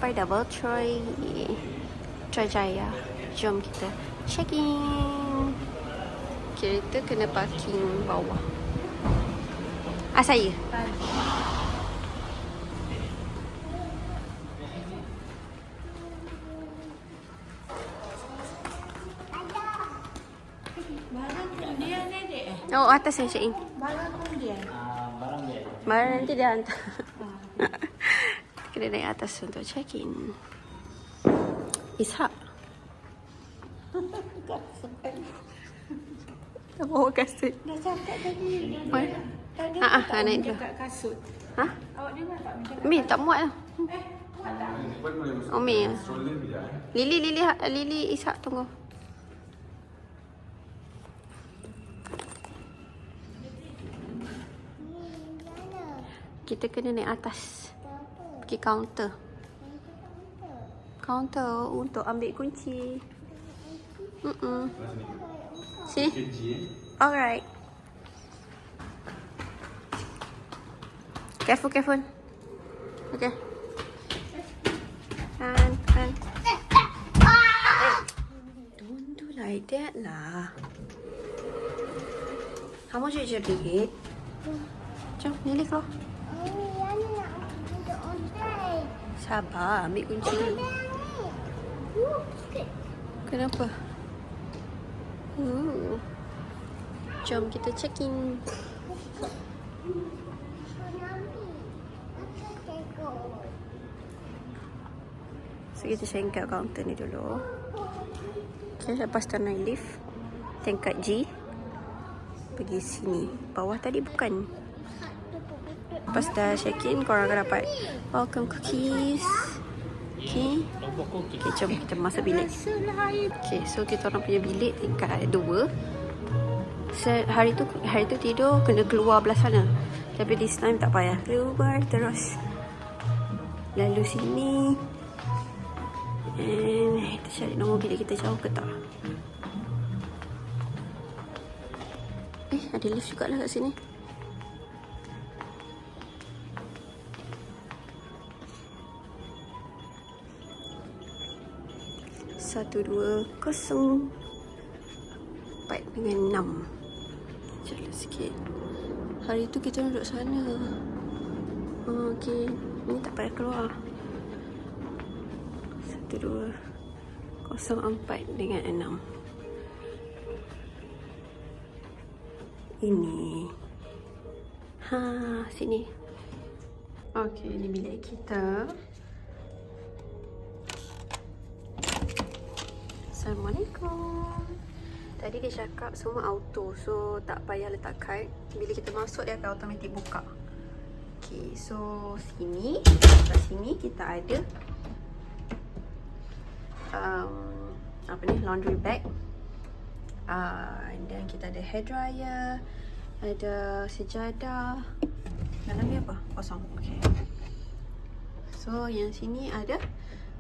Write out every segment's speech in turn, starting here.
sampai DoubleTree Trajaya. Jom kita check in. Kereta kena parking bawah. Saya. Oh, atas saya check in. Barang nanti dia hantar. Kena naik atas untuk check in. Ishak. Tak bawa kasut. Dah cakap tadi. Naik dulu. Dekat kasut. Ha? Awak dengar tak? Mi tak muat lah. Oh, Mi. Lili Ishak tunggu. Kita kena naik atas. Pergi kaunter. Kaunter untuk ambil kunci. Sini. Alright. Careful. Okay. And. Don't do like that lah. How much is your ticket? Jom, Lili keluar. Sabar, ambil kunci dulu. Kenapa? Jom kita check in. So kita check in kat kaunter ni dulu. Okay, lepas tu naik lift tingkat G. Pergi sini. Bawah tadi bukan. Lepas dah check in, korang akan dapat welcome cookies. Okay, jom kita masuk bilik. Okay, so kita orang punya bilik tingkat 2. Hari tu tidur kena keluar belah sana. Tapi this time tak payah keluar terus. Lalu sini. And kita cari nombor bilik kita jauh ke tak. Ada lift juga lah kat sini. Satu, 2, 0, 4 dengan 6. Jalan sikit. Hari tu kita duduk sana. Okay, ni tak payah keluar. 1, 2, 0, 4 dengan 6. Ini. Sini. Okay, ni bilik kita. Assalamualaikum. Tadi dia cakap semua auto, so tak payah letak kad. Bila kita masuk dia akan automatik buka. Okay, so sini, kat sini kita ada laundry bag. Dan kita ada hair dryer, ada sejadah. Dalam ni apa? Kosong. Okay. So yang sini ada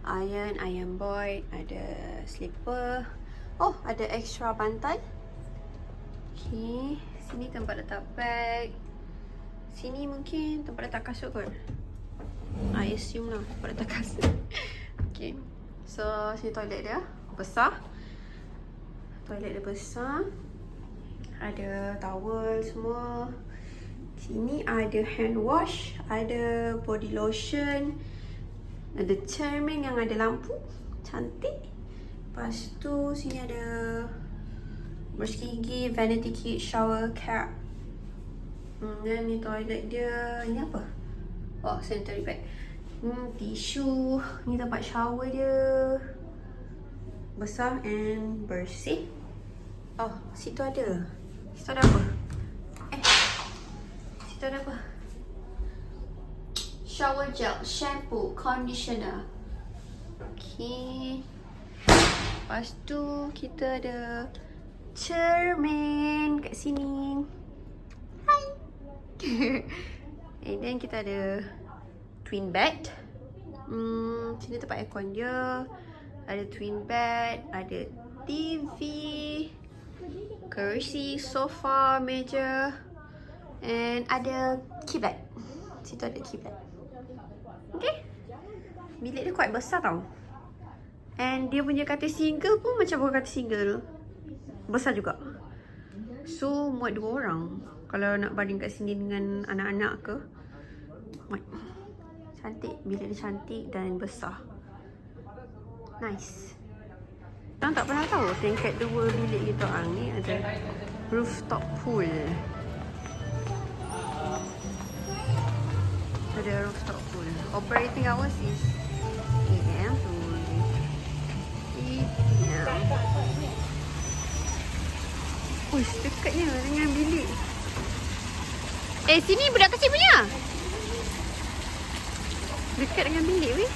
iron board, ada slipper. Oh, ada extra bantal. Okay, sini tempat letak bag. Sini mungkin tempat letak kasut kot. I assume lah tempat letak kasut. Okay, so sini toilet dia besar. Toilet dia besar. Ada towel semua. Sini ada hand wash, ada body lotion. Ada cermin yang ada lampu. Cantik. Lepas tu sini ada brush gigi, vanity kit, shower cap. Dan ni toilet dia. Ini apa? Oh, sanitary pad. Tisu. Ni tempat shower dia. Besar and bersih. Oh, situ ada. Situ ada apa? Situ ada apa? Shower gel, shampoo, conditioner. Okay. Lepas tu kita ada cermin kat sini. Hai. And then kita ada twin bed. Sini tempat aircon dia. Ada twin bed, ada TV, kerusi, sofa, meja. And ada keyblad. Situ ada keyblad. Okay. bilik dia quite besar tau. And dia punya katil single pun macam bukan katil single. Besar juga. So muat 2 orang. Kalau nak baring kat sini dengan anak-anak ke, muat. Cantik. Bilik dia cantik dan besar. Nice. Korang tak pernah tahu tingkat 2 bilik kita orang ni ada rooftop pool. Ada rooftop pool. Operating hours is 8 AM to 8 PM. Uish, dekatnya dengan bilik. Sini budak kecil punya. Dekat dengan bilik weh.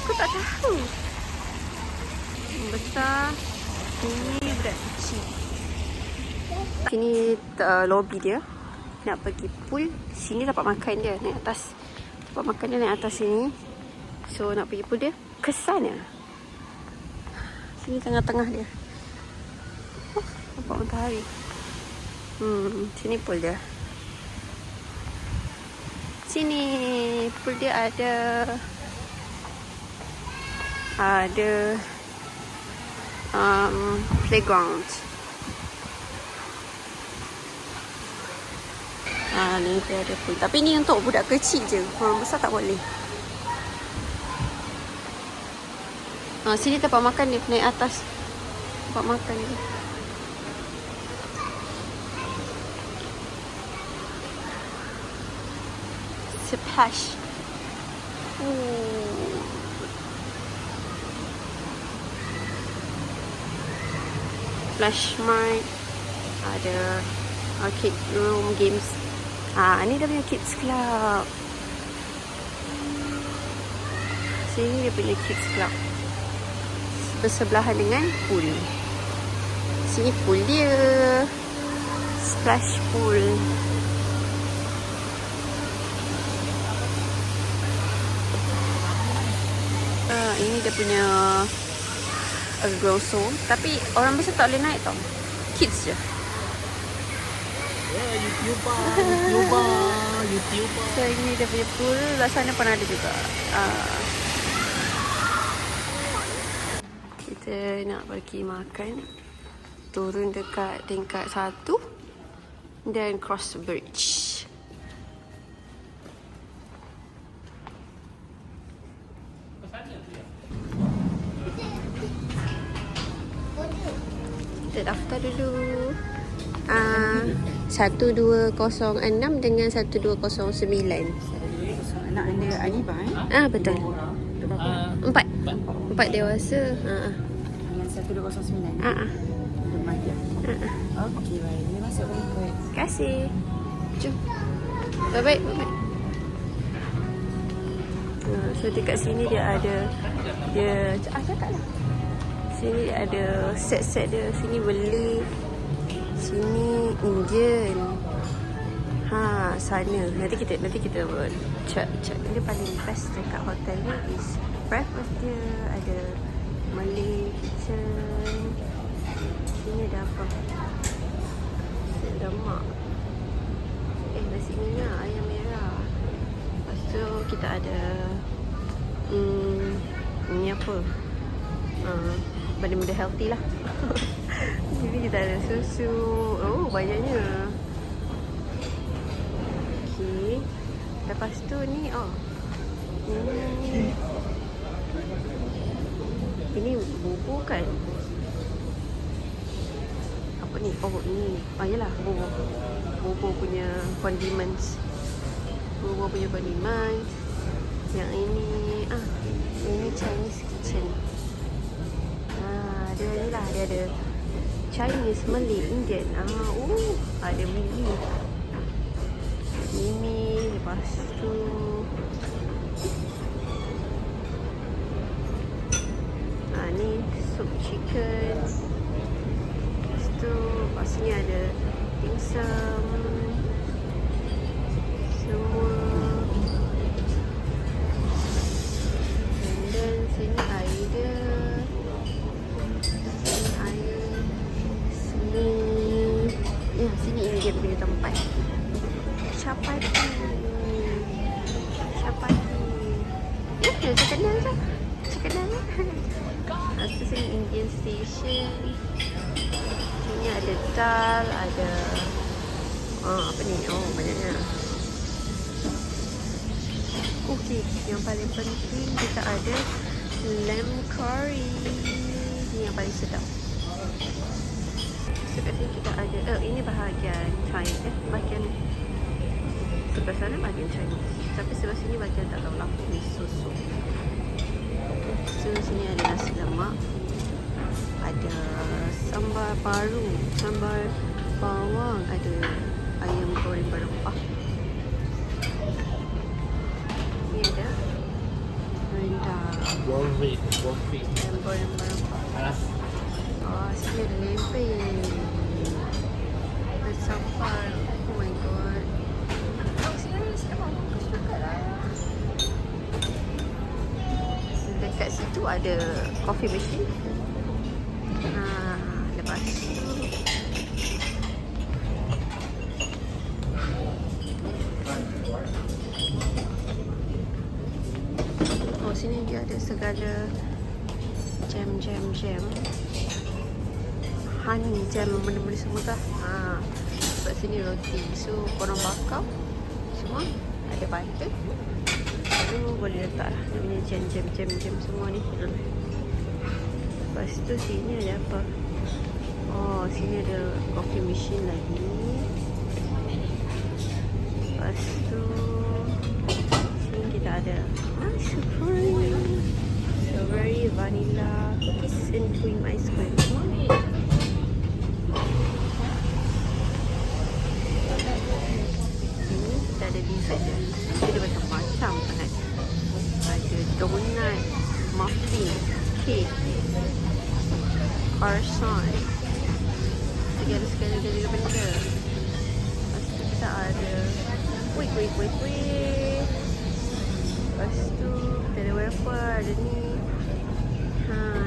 Aku tak tahu. Besar. Ini budak kecil. Sini lobby dia. Nak pergi pool. Sini dapat makan dia naik atas. Dapat makan dia naik atas sini. So nak pergi pool dia kesannya. Sini tengah-tengah dia. Oh, nampak matahari. Sini pool dia. Sini pool dia ada playground. Ni dia ada pool. Tapi ni untuk budak kecil je. Orang besar tak boleh. Sini tempat makan dia. Naik atas. Tempat makan dia. Splash. Flash mart. Ada arcade room, games. Ni dia punya kids club. Sini dia punya kids club. Bersebelahan dengan pool. Sini pool dia. Splash pool. Ini dia punya grosso. Tapi orang besar tak boleh naik tau. Kids je. YouTuber. So ini dia punya pool. Lah sana pun ada juga. Kita nak pergi makan. Turun dekat tingkat 1. Dan cross bridge. Kita daftar dulu. 1206 dengan 1209. Anak anda Anibah Betul. 4 dewasa. Dengan 1209. Remaja. Okey, baik. Ini masuk ikut. Terima kasih. Jom. Bye-bye. So dekat sini dia ada cakaplah. Sini ada set-set dia. Sini beli. Sini Indian. Sana. Nanti kita check. Dia paling best dekat hotel ni is breakfast dia. Ada Malay kitchen. Sini ada apa? Nasi lemak. Nasi minyak, ayam merah. Lepas tu kita ada ni apa? Benda-benda healthy lah. Jadi kita ada susu. Oh, banyaknya. Okay. Lepas tu ni, ini bubur kan? Apa ni? Oh, ni. Yalah, bubur. Bubur punya condiments. Bubur punya condiments. Yang ini Chinese kitchen. Dia ni lah, dia ada Chinese, Malay, Indian. Ada Mimi. Lepas tu ni soup chicken. Lepas tu kat sini ada dim sum. Semua. And then sini air dia. Sini ini dia punya tempat. Chapati. Macam kenal je. Macam kenal. Lepas tu sini Indian Station. Sini ada dal, ada apa ni? Oh, banyaknya. Okey, yang paling penting kita ada lamb curry. Ni yang paling sedap. So kat sini kita ada, ini bahagian China, bahagian sebelah sana bahagian Chinese. Tapi sebelah sini bahagian tak tahu lah, miso soup. So sini ada nasi lemak, ada sambal paru, sambal bawang, ada ayam goreng berempah. Ni ada rendang, ayam goreng berempah. Oh, sini ada lempeng, ada sambal. Oh my god. Dekat situ ada coffee machine. Lepas tu sini dia ada segala jam honey jam, benda-benda semua tu. Sebab sini roti, so korang bakar semua, ada butter. Tu boleh letak lah dia punya jam semua ni. Lepas tu sini ada apa? Oh, sini ada coffee machine lagi. Lepas tu sini kita ada ice cream, strawberry, vanilla, cookies and cream ice cream. Sini kita ada dessert dia. Dia macam-macam sangat. Ada donut, muffin, cake, croissant, segala benda. Lepas tu kita ada kuih. Lepas tu kita ada wafer, ada ni.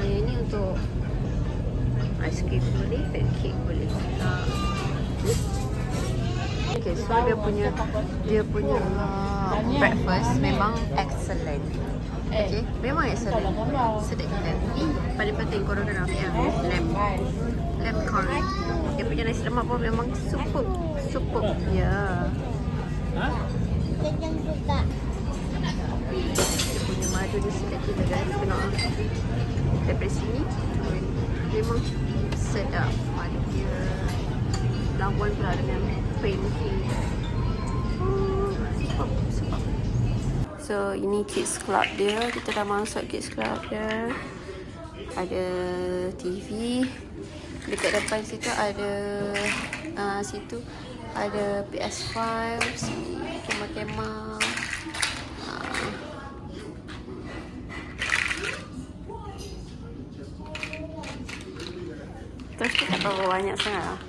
Yang ni untuk ice cream boleh, pancake boleh. Okay, so dia punya breakfast memang excellent. Okay, memang excellent. Sedap gila. Paling penting korang kena ambil lamb curry. Dia punya nasi lemak pun memang superb. Ya. Dia punya madu dia sedap gila guys. Tengok daripada sini memang sedap. Madu dia lawan pula dengan pancake. Superb. So ini kids club dia. Kita dah masuk kids club dia. Ada TV. Dekat depan situ ada situ ada PS5, sini kemah-kemah. Terus tak berapa banyak sangat lah.